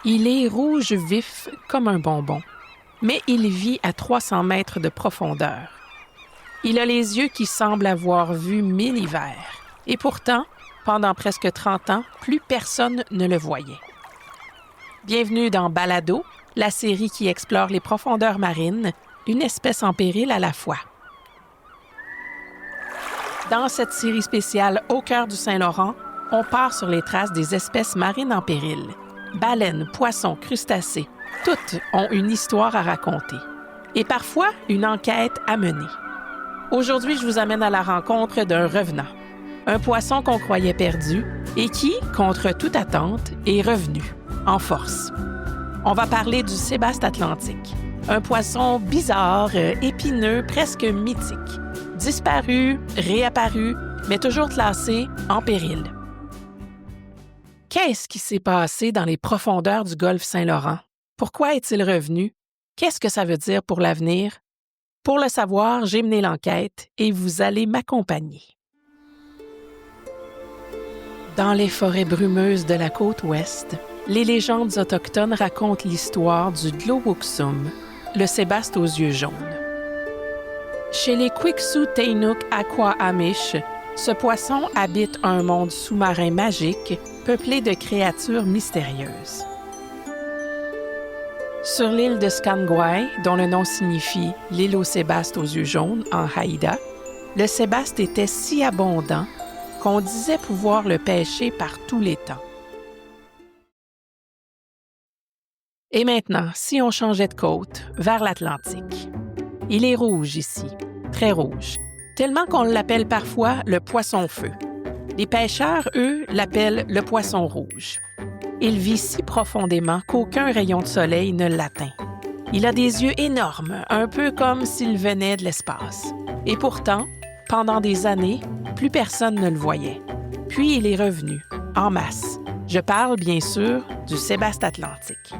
Il est rouge vif comme un bonbon, mais il vit à 300 mètres de profondeur. Il a les yeux qui semblent avoir vu 1000 hivers. Et pourtant, pendant presque 30 ans, plus personne ne le voyait. Bienvenue dans Balado, la série qui explore les profondeurs marines, une espèce en péril à la fois. Dans cette série spéciale Au cœur du Saint-Laurent, on part sur les traces des espèces marines en péril. Baleines, poissons, crustacés, toutes ont une histoire à raconter. Et parfois, une enquête à mener. Aujourd'hui, je vous amène à la rencontre d'un revenant. Un poisson qu'on croyait perdu et qui, contre toute attente, est revenu, en force. On va parler du sébaste atlantique. Un poisson bizarre, épineux, presque mythique. Disparu, réapparu, mais toujours classé en péril. Qu'est-ce qui s'est passé dans les profondeurs du golfe Saint-Laurent? Pourquoi est-il revenu? Qu'est-ce que ça veut dire pour l'avenir? Pour le savoir, j'ai mené l'enquête et vous allez m'accompagner. Dans les forêts brumeuses de la côte ouest, les légendes autochtones racontent l'histoire du Glowuxum, le sébaste aux yeux jaunes. Chez les Quixote-Tainuk Aqua-Amish, ce poisson habite un monde sous-marin magique peuplé de créatures mystérieuses. Sur l'île de Skangwai, dont le nom signifie « l'île au sébaste aux yeux jaunes » en haïda, le sébaste était si abondant qu'on disait pouvoir le pêcher par tous les temps. Et maintenant, si on changeait de côte, vers l'Atlantique. Il est rouge ici, très rouge, tellement qu'on l'appelle parfois le poisson-feu. Les pêcheurs, eux, l'appellent le poisson rouge. Il vit si profondément qu'aucun rayon de soleil ne l'atteint. Il a des yeux énormes, un peu comme s'il venait de l'espace. Et pourtant, pendant des années, plus personne ne le voyait. Puis il est revenu, en masse. Je parle, bien sûr, du sébaste atlantique.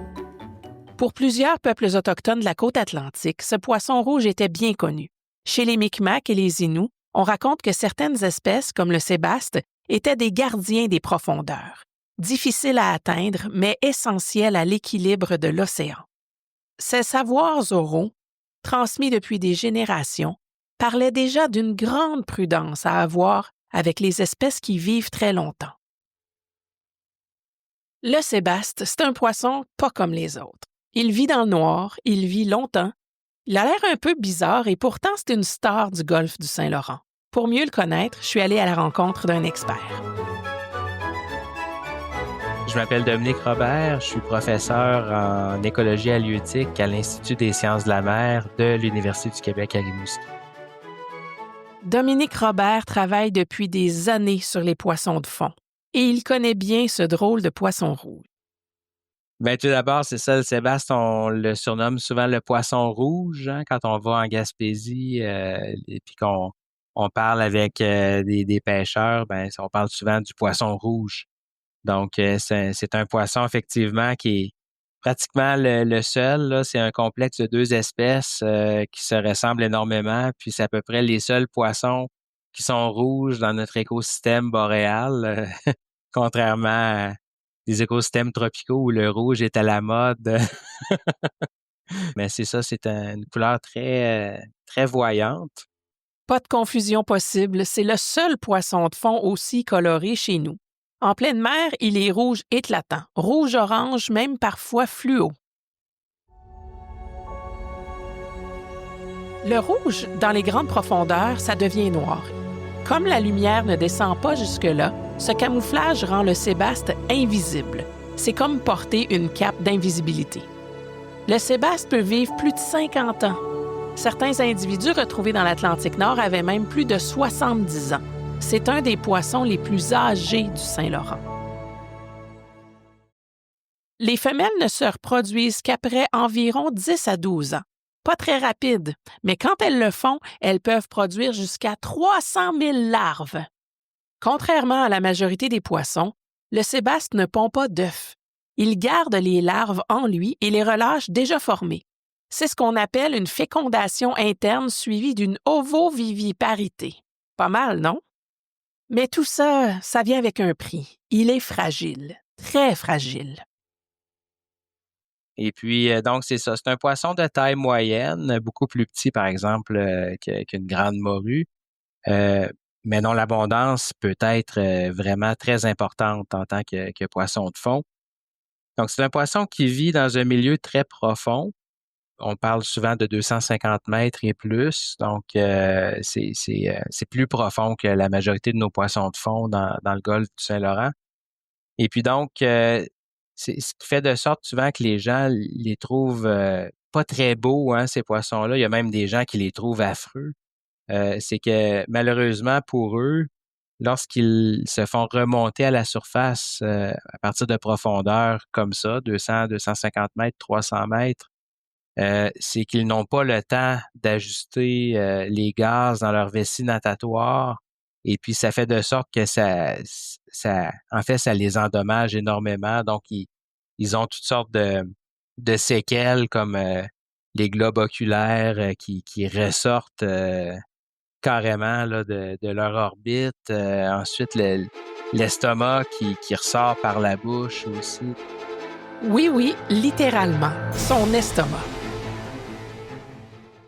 Pour plusieurs peuples autochtones de la côte atlantique, ce poisson rouge était bien connu. Chez les Micmacs et les Inuits, on raconte que certaines espèces, comme le sébaste, étaient des gardiens des profondeurs. Difficiles à atteindre, mais essentiels à l'équilibre de l'océan. Ces savoirs oraux, transmis depuis des générations, parlaient déjà d'une grande prudence à avoir avec les espèces qui vivent très longtemps. Le sébaste, c'est un poisson pas comme les autres. Il vit dans le noir, il vit longtemps. Il a l'air un peu bizarre et pourtant c'est une star du golfe du Saint-Laurent. Pour mieux le connaître, je suis allée à la rencontre d'un expert. Je m'appelle Dominique Robert, je suis professeur en écologie halieutique à l'Institut des sciences de la mer de l'Université du Québec à Rimouski. Dominique Robert travaille depuis des années sur les poissons de fond et il connaît bien ce drôle de poisson rouge. Bien, tout d'abord, c'est ça, le sébaste, on le surnomme souvent le poisson rouge, hein, quand on va en Gaspésie et puis qu'on parle avec des pêcheurs, ben on parle souvent du poisson rouge. Donc, c'est un poisson, effectivement, qui est pratiquement le seul. Là, c'est un complexe de 2 espèces qui se ressemblent énormément. Puis, c'est à peu près les seuls poissons qui sont rouges dans notre écosystème boréal, contrairement à des écosystèmes tropicaux où le rouge est à la mode. Mais c'est ça, c'est une couleur très voyante. Pas de confusion possible, c'est le seul poisson de fond aussi coloré chez nous. En pleine mer, il est rouge éclatant, rouge-orange, même parfois fluo. Le rouge, dans les grandes profondeurs, ça devient noir. Comme la lumière ne descend pas jusque-là, ce camouflage rend le sébaste invisible. C'est comme porter une cape d'invisibilité. Le sébaste peut vivre plus de 50 ans. Certains individus retrouvés dans l'Atlantique Nord avaient même plus de 70 ans. C'est un des poissons les plus âgés du Saint-Laurent. Les femelles ne se reproduisent qu'après environ 10 à 12 ans. Pas très rapide, mais quand elles le font, elles peuvent produire jusqu'à 300 000 larves. Contrairement à la majorité des poissons, le sébaste ne pond pas d'œufs. Il garde les larves en lui et les relâche déjà formées. C'est ce qu'on appelle une fécondation interne suivie d'une ovoviviparité. Pas mal, non? Mais tout ça, ça vient avec un prix. Il est fragile, très fragile. Et puis, donc, c'est ça. C'est un poisson de taille moyenne, beaucoup plus petit, par exemple, qu'une grande morue, euh, mais dont l'abondance peut être vraiment très importante en tant que poisson de fond. Donc, c'est un poisson qui vit dans un milieu très profond. On parle souvent de 250 mètres et plus. Donc, c'est plus profond que la majorité de nos poissons de fond dans le golfe du Saint-Laurent. Et puis donc, c'est ce qui fait de sorte souvent que les gens les trouvent pas très beaux, hein, ces poissons-là. Il y a même des gens qui les trouvent affreux. C'est que malheureusement pour eux, lorsqu'ils se font remonter à la surface à partir de profondeur comme ça, 200, 250 mètres, 300 mètres, c'est qu'ils n'ont pas le temps d'ajuster les gaz dans leur vessie natatoire. Et puis, ça fait de sorte que en fait, ça les endommage énormément. Donc, ils ont toutes sortes de séquelles comme les globes oculaires qui ressortent carrément là, de leur orbite. Ensuite, l'estomac qui ressort par la bouche aussi. Oui, littéralement, son estomac.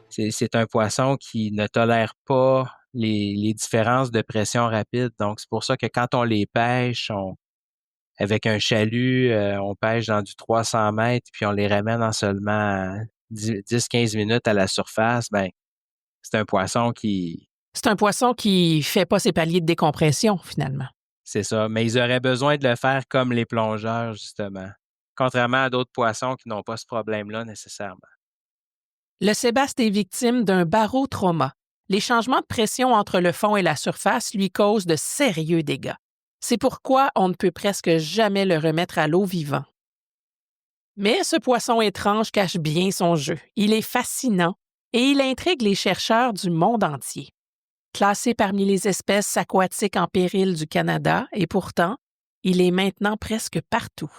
C'est un poisson qui ne tolère pas les différences de pression rapide. Donc, c'est pour ça que quand on les pêche, avec un chalut, on pêche dans du 300 mètres, puis on les ramène en seulement 10-15 minutes à la surface. Ben, c'est un poisson C'est un poisson qui fait pas ses paliers de décompression, finalement. c'est ça. Mais ils auraient besoin de le faire comme les plongeurs, justement. Contrairement à d'autres poissons qui n'ont pas ce problème-là nécessairement. Le sébaste est victime d'un barotrauma. Les changements de pression entre le fond et la surface lui causent de sérieux dégâts. C'est pourquoi on ne peut presque jamais le remettre à l'eau vivant. Mais ce poisson étrange cache bien son jeu. Il est fascinant et il intrigue les chercheurs du monde entier. Classé parmi les espèces aquatiques en péril du Canada, et pourtant, il est maintenant presque partout.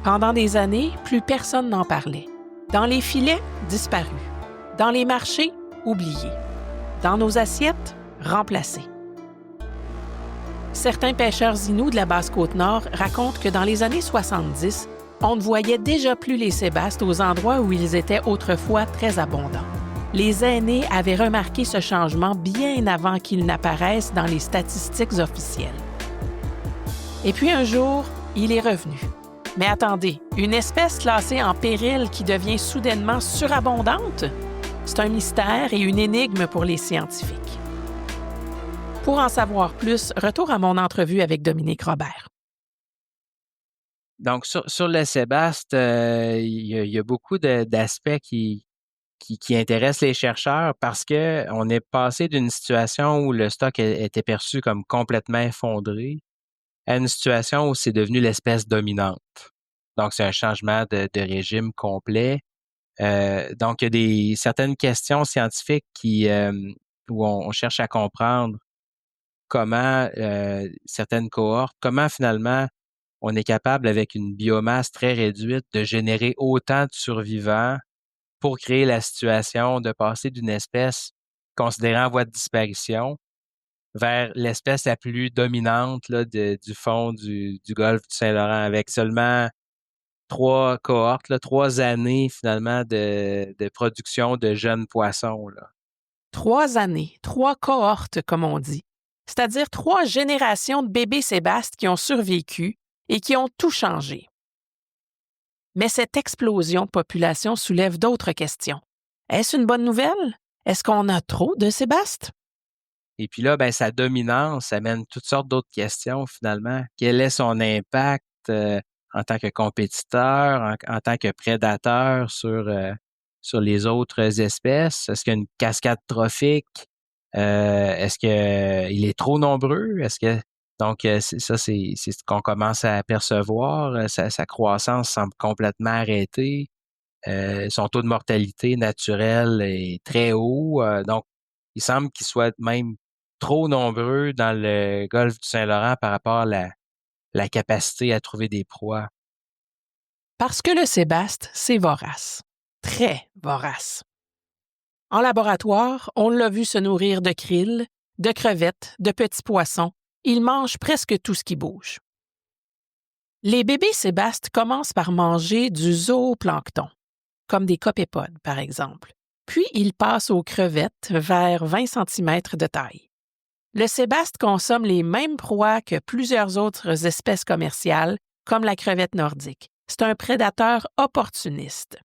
Pendant des années, plus personne n'en parlait. Dans les filets, disparu. Dans les marchés, oublié. Dans nos assiettes, remplacé. Certains pêcheurs inuits de la Basse-Côte-Nord racontent que dans les années 70, on ne voyait déjà plus les sébastes aux endroits où ils étaient autrefois très abondants. Les aînés avaient remarqué ce changement bien avant qu'il n'apparaisse dans les statistiques officielles. Et puis un jour, il est revenu. Mais attendez, une espèce classée en péril qui devient soudainement surabondante? C'est un mystère et une énigme pour les scientifiques. Pour en savoir plus, retour à mon entrevue avec Dominique Robert. Donc, sur le sébaste, il y a beaucoup d'aspects qui intéressent les chercheurs parce que on est passé d'une situation où le stock était perçu comme complètement effondré à une situation où c'est devenu l'espèce dominante. Donc, c'est un changement de régime complet. Donc, il y a certaines questions scientifiques où on cherche à comprendre comment certaines cohortes, comment finalement on est capable, avec une biomasse très réduite, de générer autant de survivants pour créer la situation de passer d'une espèce considérée en voie de disparition vers l'espèce la plus dominante là, du fond du golfe du Saint-Laurent, avec seulement 3 cohortes, là, 3 années finalement de production de jeunes poissons. Là. 3 années, 3 cohortes, comme on dit. C'est-à-dire 3 générations de bébés sébastes qui ont survécu et qui ont tout changé. Mais cette explosion de population soulève d'autres questions. Est-ce une bonne nouvelle? Est-ce qu'on a trop de sébastes? Et puis là, ben, sa dominance amène toutes sortes d'autres questions finalement. Quel est son impact en tant que compétiteur, en tant que prédateur sur les autres espèces? Est-ce qu'il y a une cascade trophique? Est-ce qu'il est trop nombreux? Donc, c'est ce qu'on commence à apercevoir. Sa croissance semble complètement arrêtée. Son taux de mortalité naturelle est très haut. Donc, il semble qu'il soit même trop nombreux dans le golfe du Saint-Laurent par rapport à la capacité à trouver des proies. Parce que le sébaste, c'est vorace. Très vorace. En laboratoire, on l'a vu se nourrir de krill, de crevettes, de petits poissons. Il mange presque tout ce qui bouge. Les bébés sébastes commencent par manger du zooplancton, comme des copépodes par exemple. Puis ils passent aux crevettes vers 20 cm de taille. Le sébaste consomme les mêmes proies que plusieurs autres espèces commerciales, comme la crevette nordique. C'est un prédateur opportuniste.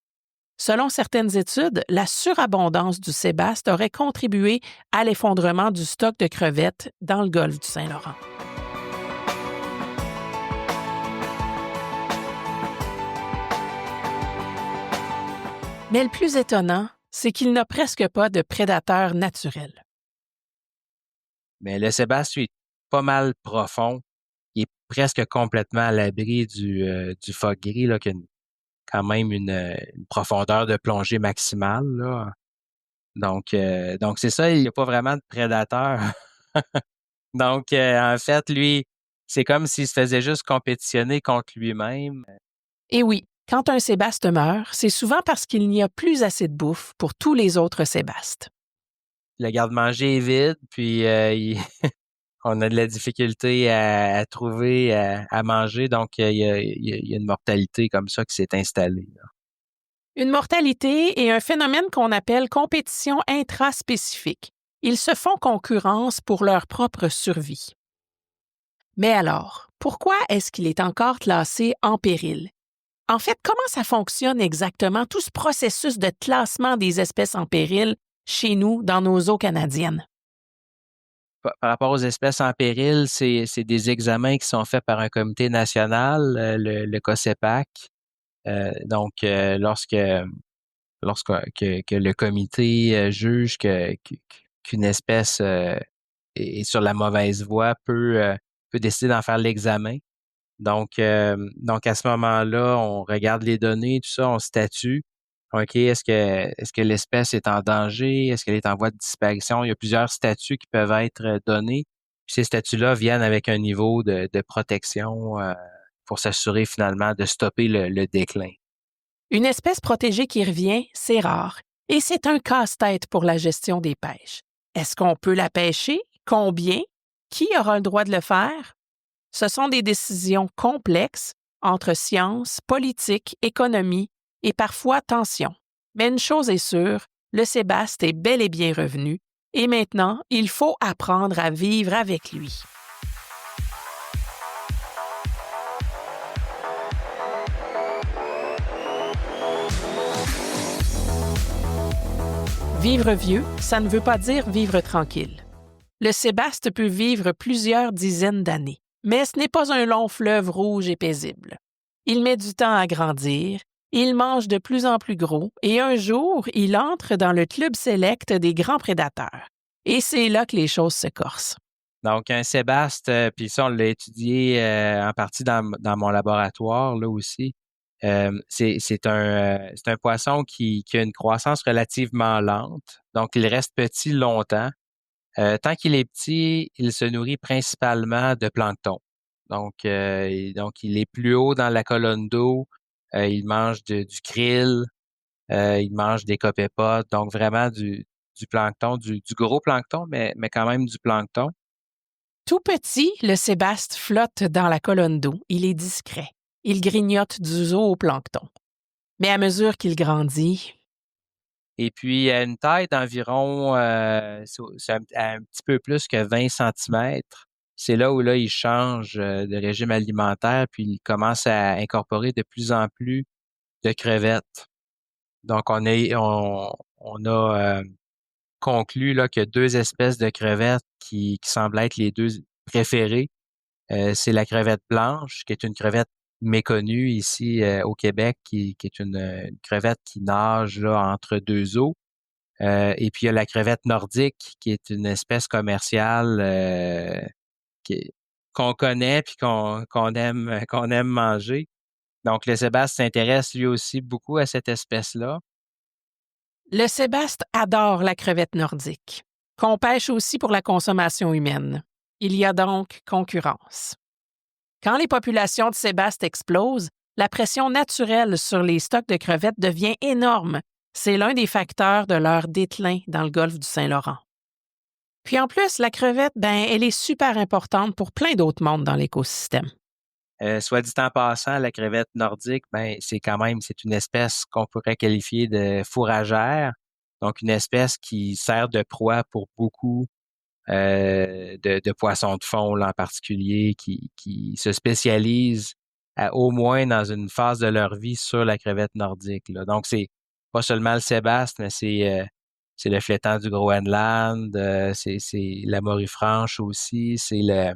Selon certaines études, la surabondance du sébaste aurait contribué à l'effondrement du stock de crevettes dans le golfe du Saint-Laurent. Mais le plus étonnant, c'est qu'il n'a presque pas de prédateurs naturels. Mais le sébaste, lui, est pas mal profond. Il est presque complètement à l'abri du phoque gris, là, qui a quand même une profondeur de plongée maximale, là. Donc c'est ça, il n'y a pas vraiment de prédateur. Donc, en fait, lui, c'est comme s'il se faisait juste compétitionner contre lui-même. Et oui, quand un sébaste meurt, c'est souvent parce qu'il n'y a plus assez de bouffe pour tous les autres sébastes. Le garde-manger est vide, puis on a de la difficulté à trouver à manger, donc il y a une mortalité comme ça qui s'est installée, là. Une mortalité est un phénomène qu'on appelle compétition intraspécifique. Ils se font concurrence pour leur propre survie. Mais alors, pourquoi est-ce qu'il est encore classé en péril? En fait, comment ça fonctionne exactement, tout ce processus de classement des espèces en péril chez nous, dans nos eaux canadiennes? Par rapport aux espèces en péril, c'est des examens qui sont faits par un comité national, le COSEPAC. Lorsque que le comité juge qu'une espèce est sur la mauvaise voie, peut décider d'en faire l'examen. Donc à ce moment-là, on regarde les données, tout ça, on statue. OK, est-ce que l'espèce est en danger? Est-ce qu'elle est en voie de disparition? Il y a plusieurs statuts qui peuvent être donnés. Puis ces statuts-là viennent avec un niveau de protection pour s'assurer finalement de stopper le déclin. Une espèce protégée qui revient, c'est rare, et c'est un casse-tête pour la gestion des pêches. Est-ce qu'on peut la pêcher? Combien? Qui aura le droit de le faire? Ce sont des décisions complexes entre science, politique, économie et parfois tension. Mais une chose est sûre, le sébaste est bel et bien revenu et maintenant, il faut apprendre à vivre avec lui. Vivre vieux, ça ne veut pas dire vivre tranquille. Le sébaste peut vivre plusieurs dizaines d'années, mais ce n'est pas un long fleuve rouge et paisible. Il met du temps à grandir, il mange de plus en plus gros et un jour, il entre dans le club sélect des grands prédateurs. Et c'est là que les choses se corsent. Donc, un sébaste, puis ça, on l'a étudié en partie dans mon laboratoire, là aussi. C'est un poisson qui a une croissance relativement lente. Donc, il reste petit longtemps. Tant qu'il est petit, il se nourrit principalement de plancton. Donc, il est plus haut dans la colonne d'eau. Il mange du krill. Il mange des copépodes. Donc, vraiment du plancton, du gros plancton, mais quand même du plancton. Tout petit, le sébaste flotte dans la colonne d'eau. Il est discret. Il grignote du zooplancton. Mais à mesure qu'il grandit... Et puis, à une taille d'environ c'est un petit peu plus que 20 centimètres, c'est là où là, il change de régime alimentaire, puis il commence à incorporer de plus en plus de crevettes. Donc, on a conclu là, qu'il y a deux espèces de crevettes qui semblent être les deux préférées. C'est la crevette blanche, qui est une crevette méconnue ici au Québec, qui est une crevette qui nage là, entre deux eaux. Et puis il y a la crevette nordique, qui est une espèce commerciale qu'on connaît puis qu'on aime manger. Donc le sébaste s'intéresse lui aussi beaucoup à cette espèce-là. Le sébaste adore la crevette nordique, qu'on pêche aussi pour la consommation humaine. Il y a donc concurrence. Quand les populations de sébaste explosent, la pression naturelle sur les stocks de crevettes devient énorme. C'est l'un des facteurs de leur déclin dans le golfe du Saint-Laurent. Puis en plus, la crevette, elle est super importante pour plein d'autres mondes dans l'écosystème. Soit dit en passant, la crevette nordique, ben c'est une espèce qu'on pourrait qualifier de fourragère, donc une espèce qui sert de proie pour beaucoup de poissons de fond là, en particulier, qui se spécialisent au moins dans une phase de leur vie sur la crevette nordique, là. Donc c'est pas seulement le sébaste, mais c'est le flétan du Groenland, c'est la morue franche aussi, c'est le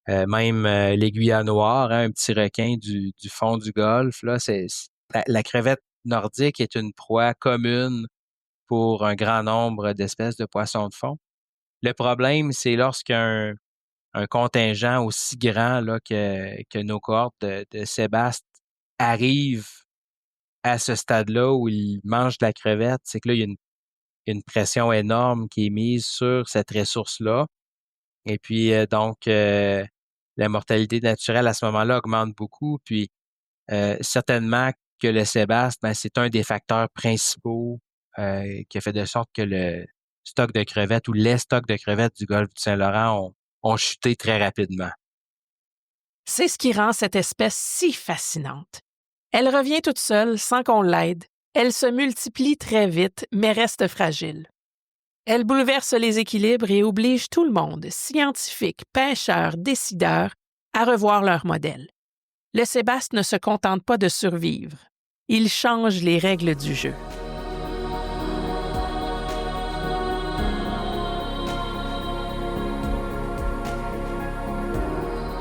même l'aiguillat noir, hein, un petit requin du fond du Golfe. Là, la crevette nordique est une proie commune pour un grand nombre d'espèces de poissons de fond. Le problème, c'est lorsqu'un un contingent aussi grand là, que nos cohortes de sébaste arrive à ce stade-là où ils mangent de la crevette, c'est que là, il y a une pression énorme qui est mise sur cette ressource-là. Et puis, la mortalité naturelle à ce moment-là augmente beaucoup. Puis, certainement que le sébaste, ben, c'est un des facteurs principaux qui a fait de sorte que le stock de crevettes ou les stocks de crevettes du golfe du Saint-Laurent ont chuté très rapidement. C'est ce qui rend cette espèce si fascinante. Elle revient toute seule sans qu'on l'aide. Elle se multiplie très vite, mais reste fragile. Elle bouleverse les équilibres et oblige tout le monde, scientifiques, pêcheurs, décideurs, à revoir leur modèle. Le sébaste ne se contente pas de survivre. Il change les règles du jeu.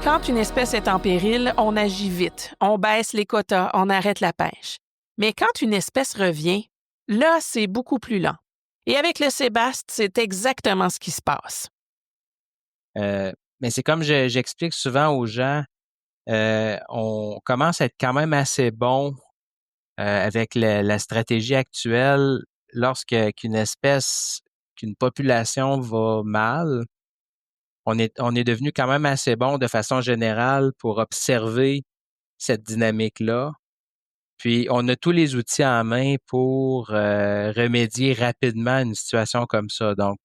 Quand une espèce est en péril, on agit vite, on baisse les quotas, on arrête la pêche. Mais quand une espèce revient, là, c'est beaucoup plus lent. Et avec le sébaste, c'est exactement ce qui se passe. Mais c'est comme j'explique souvent aux gens, on commence à être quand même assez bon avec la stratégie actuelle qu'une population va mal. On est devenu quand même assez bon de façon générale pour observer cette dynamique-là. Puis, on a tous les outils en main pour remédier rapidement à une situation comme ça. Donc,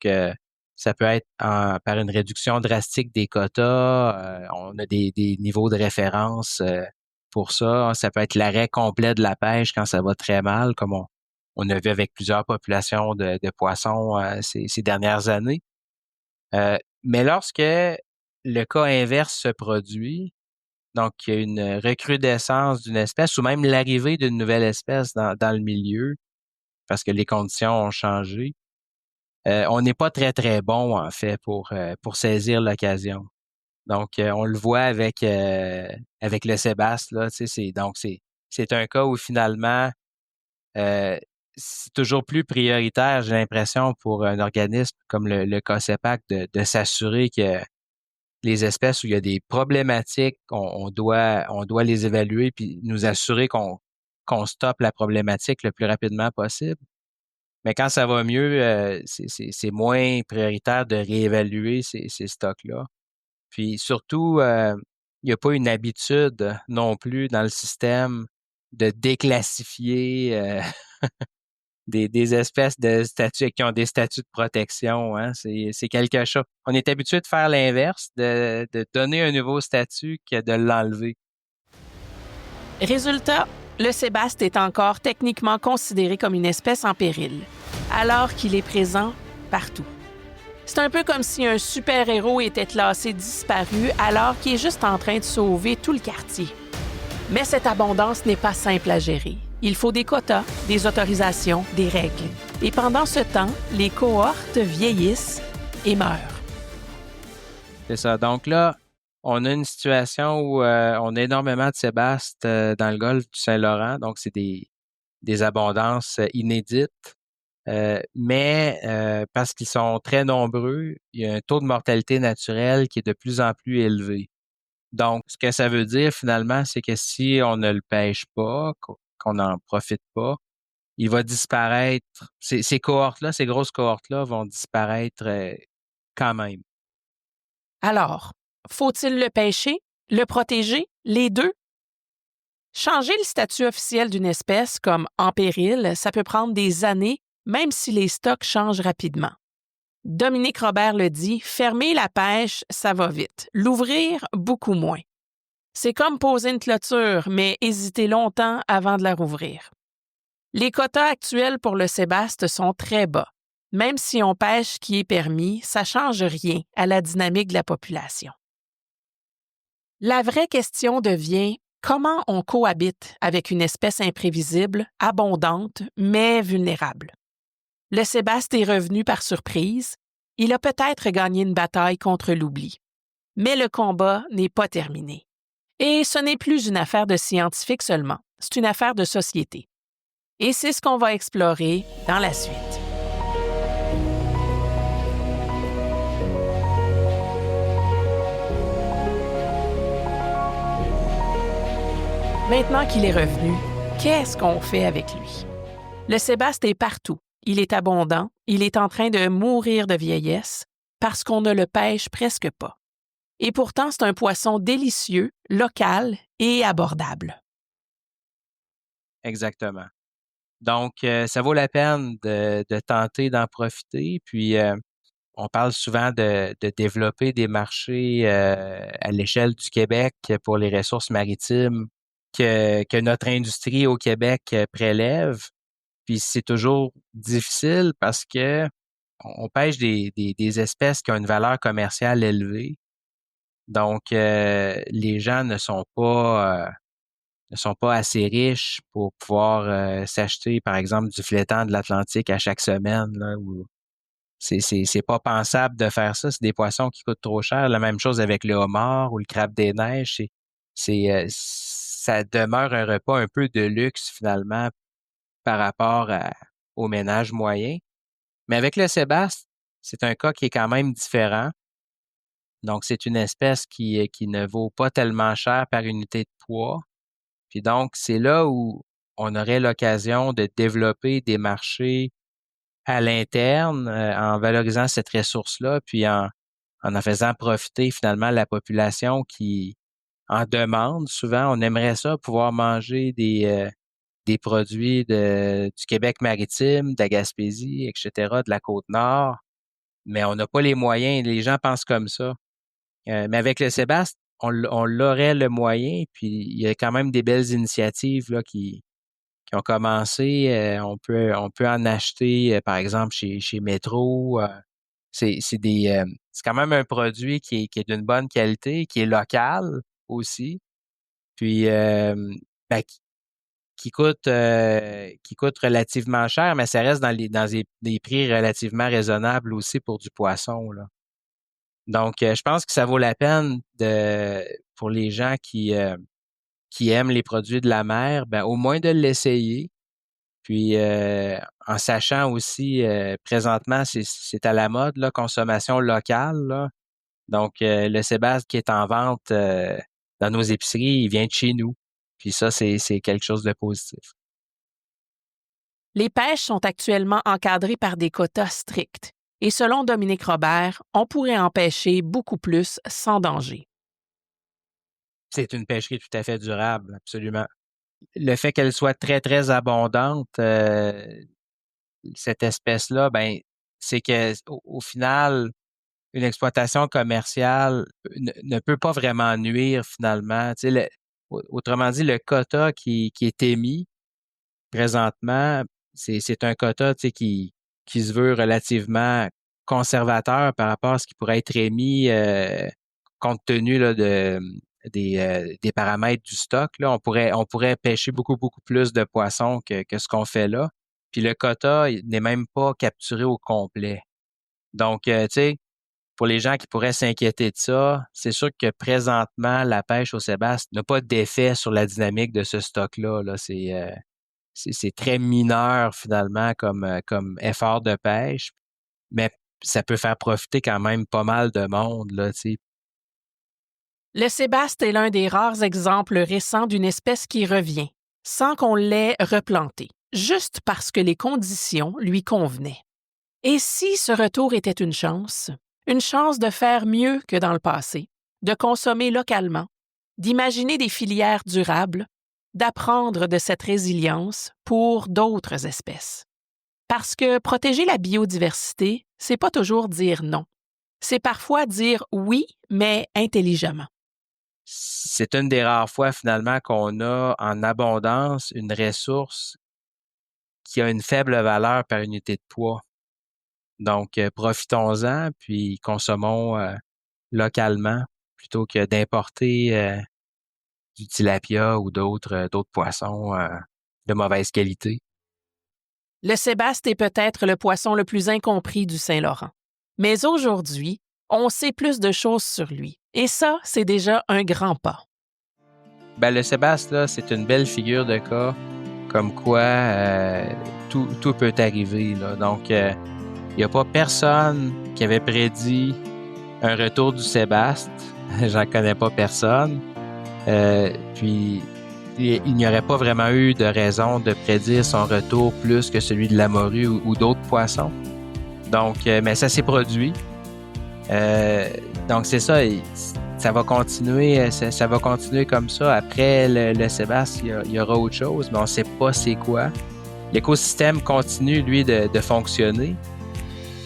ça peut être par une réduction drastique des quotas. On a des niveaux de référence pour ça. Ça peut être l'arrêt complet de la pêche quand ça va très mal, comme on a vu avec plusieurs populations de poissons ces dernières années. Mais lorsque le cas inverse se produit, donc il y a une recrudescence d'une espèce ou même l'arrivée d'une nouvelle espèce dans le milieu, parce que les conditions ont changé, on n'est pas très, très bon, en fait, pour saisir l'occasion. Donc, on le voit avec le sébaste, là, tu sais, c'est un cas où finalement, c'est toujours plus prioritaire, j'ai l'impression, pour un organisme comme le COSEPAC de s'assurer que les espèces où il y a des problématiques, on doit les évaluer puis nous assurer qu'on stoppe la problématique le plus rapidement possible. Mais quand ça va mieux, c'est moins prioritaire de réévaluer ces stocks-là. Puis surtout, il n'y a pas une habitude non plus dans le système de déclassifier des espèces de statuts qui ont des statuts de protection, hein. C'est quelque chose. On est habitué de faire l'inverse, de donner un nouveau statut que de l'enlever. Résultat, le sébaste est encore techniquement considéré comme une espèce en péril, alors qu'il est présent partout. C'est un peu comme si un super-héros était classé disparu alors qu'il est juste en train de sauver tout le quartier. Mais cette abondance n'est pas simple à gérer. Il faut des quotas, des autorisations, des règles. Et pendant ce temps, les cohortes vieillissent et meurent. C'est ça. Donc là, on a une situation où on a énormément de sébastes dans le golfe du Saint-Laurent. Donc, c'est des abondances inédites. Mais parce qu'ils sont très nombreux, il y a un taux de mortalité naturelle qui est de plus en plus élevé. Donc, ce que ça veut dire finalement, c'est que si on ne le pêche pas, qu'on n'en profite pas, il va disparaître. Ces cohortes-là, ces grosses cohortes-là vont disparaître quand même. Alors, faut-il le pêcher, le protéger, les deux? Changer le statut officiel d'une espèce comme en péril, ça peut prendre des années, même si les stocks changent rapidement. Dominique Robert le dit, fermer la pêche, ça va vite. L'ouvrir, beaucoup moins. C'est comme poser une clôture, mais hésiter longtemps avant de la rouvrir. Les quotas actuels pour le sébaste sont très bas. Même si on pêche ce qui est permis, ça ne change rien à la dynamique de la population. La vraie question devient comment on cohabite avec une espèce imprévisible, abondante, mais vulnérable. Le sébaste est revenu par surprise. Il a peut-être gagné une bataille contre l'oubli. Mais le combat n'est pas terminé. Et ce n'est plus une affaire de scientifiques seulement, c'est une affaire de société. Et c'est ce qu'on va explorer dans la suite. Maintenant qu'il est revenu, qu'est-ce qu'on fait avec lui? Le sébaste est partout. Il est abondant. Il est en train de mourir de vieillesse parce qu'on ne le pêche presque pas. Et pourtant, c'est un poisson délicieux, local et abordable. Exactement. Donc, ça vaut la peine de tenter d'en profiter. Puis, on parle souvent de développer des marchés à l'échelle du Québec pour les ressources maritimes que notre industrie au Québec prélève. Puis c'est toujours difficile parce que on pêche des espèces qui ont une valeur commerciale élevée. Donc, les gens ne sont pas assez riches pour pouvoir s'acheter, par exemple, du flétan de l'Atlantique à chaque semaine, là, ou c'est pas pensable de faire ça. C'est des poissons qui coûtent trop cher. La même chose avec le homard ou le crabe des neiges. Ça demeure un repas un peu de luxe finalement par rapport au ménage moyen. Mais avec le sébaste, c'est un cas qui est quand même différent. Donc, c'est une espèce qui ne vaut pas tellement cher par unité de poids. Puis donc, c'est là où on aurait l'occasion de développer des marchés à l'interne en valorisant cette ressource-là, puis en faisant profiter finalement la population qui en demande. Souvent, on aimerait ça, pouvoir manger des produits du Québec maritime, de la Gaspésie, etc., de la Côte-Nord, mais on n'a pas les moyens. Les gens pensent comme ça. Mais avec le Sébaste, on l'aurait le moyen, puis il y a quand même des belles initiatives là, qui ont commencé. On peut en acheter, par exemple, chez Métro. C'est quand même un produit qui est d'une bonne qualité, qui est local aussi, puis ben, qui coûte relativement cher, mais ça reste dans des prix relativement raisonnables aussi pour du poisson, là. Donc, je pense que ça vaut la peine pour les gens qui aiment les produits de la mer, ben, au moins de l'essayer. Puis, en sachant aussi, présentement, c'est à la mode, là, consommation locale, là. Donc, le Sébastien qui est en vente dans nos épiceries, il vient de chez nous. Puis ça, c'est quelque chose de positif. Les pêches sont actuellement encadrées par des quotas stricts. Et selon Dominique Robert, on pourrait en pêcher beaucoup plus sans danger. C'est une pêcherie tout à fait durable, absolument. Le fait qu'elle soit très, très abondante, cette espèce-là, ben, c'est que au final, une exploitation commerciale ne peut pas vraiment nuire finalement. Tu sais, autrement dit, le quota qui est émis présentement, c'est un quota, tu sais, qui se veut relativement conservateur par rapport à ce qui pourrait être émis compte tenu là, des paramètres du stock. Là. On pourrait pêcher beaucoup, beaucoup plus de poissons que ce qu'on fait là. Puis le quota il n'est même pas capturé au complet. Donc, tu sais, pour les gens qui pourraient s'inquiéter de ça, c'est sûr que présentement, la pêche au sébaste n'a pas d'effet sur la dynamique de ce stock-là. Là. C'est très mineur finalement comme effort de pêche, mais ça peut faire profiter quand même pas mal de monde, là, tu sais. Le sébaste est l'un des rares exemples récents d'une espèce qui revient, sans qu'on l'ait replantée, juste parce que les conditions lui convenaient. Et si ce retour était une chance de faire mieux que dans le passé, de consommer localement, d'imaginer des filières durables, d'apprendre de cette résilience pour d'autres espèces. Parce que protéger la biodiversité, c'est pas toujours dire non. C'est parfois dire oui, mais intelligemment. c'est une des rares fois finalement qu'on a en abondance une ressource qui a une faible valeur par unité de poids. Donc, profitons-en, puis consommons localement plutôt que d'importer du tilapia ou d'autres poissons de mauvaise qualité. Le sébaste est peut-être le poisson le plus incompris du Saint-Laurent. Mais aujourd'hui, on sait plus de choses sur lui. Et ça, c'est déjà un grand pas. Ben, le sébaste, là, c'est une belle figure de cas, comme quoi tout peut arriver, là. Donc, il n'y a pas personne qui avait prédit un retour du sébaste. J'en connais pas personne. Puis, il n'y aurait pas vraiment eu de raison de prédire son retour plus que celui de la morue ou d'autres poissons. Donc, mais ça s'est produit. Donc, c'est ça. Ça va continuer, ça va continuer comme ça. Après le sébaste, il y aura autre chose, mais on ne sait pas c'est quoi. L'écosystème continue, lui, de fonctionner.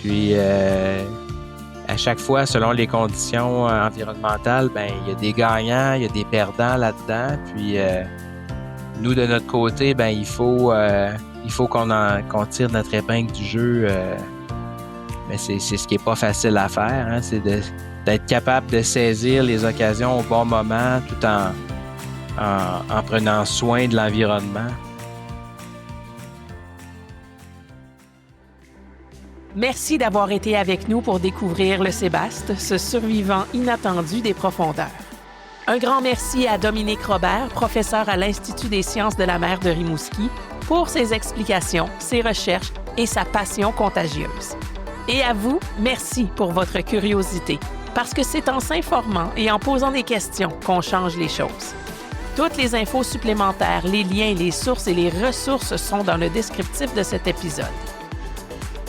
Puis, à chaque fois, selon les conditions environnementales, ben il y a des gagnants, il y a des perdants là-dedans. Puis, nous, de notre côté, ben il faut qu'on tire notre épingle du jeu. Mais c'est ce qui est pas facile à faire, hein, c'est d'être capable de saisir les occasions au bon moment tout en prenant soin de l'environnement. Merci d'avoir été avec nous pour découvrir le sébaste, ce survivant inattendu des profondeurs. Un grand merci à Dominique Robert, professeur à l'Institut des sciences de la mer de Rimouski, pour ses explications, ses recherches et sa passion contagieuse. Et à vous, merci pour votre curiosité, parce que c'est en s'informant et en posant des questions qu'on change les choses. Toutes les infos supplémentaires, les liens, les sources et les ressources sont dans le descriptif de cet épisode.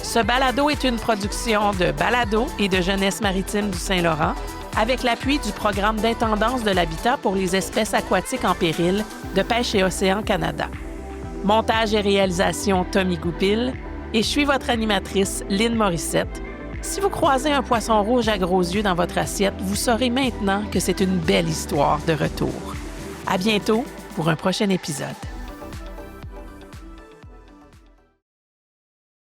Ce balado est une production de Balado et de Jeunesse maritime du Saint-Laurent avec l'appui du Programme d'intendance de l'habitat pour les espèces aquatiques en péril de Pêche et Océan Canada. Montage et réalisation Tommy Goupil et je suis votre animatrice Lynne Morissette. Si vous croisez un poisson rouge à gros yeux dans votre assiette, vous saurez maintenant que c'est une belle histoire de retour. À bientôt pour un prochain épisode.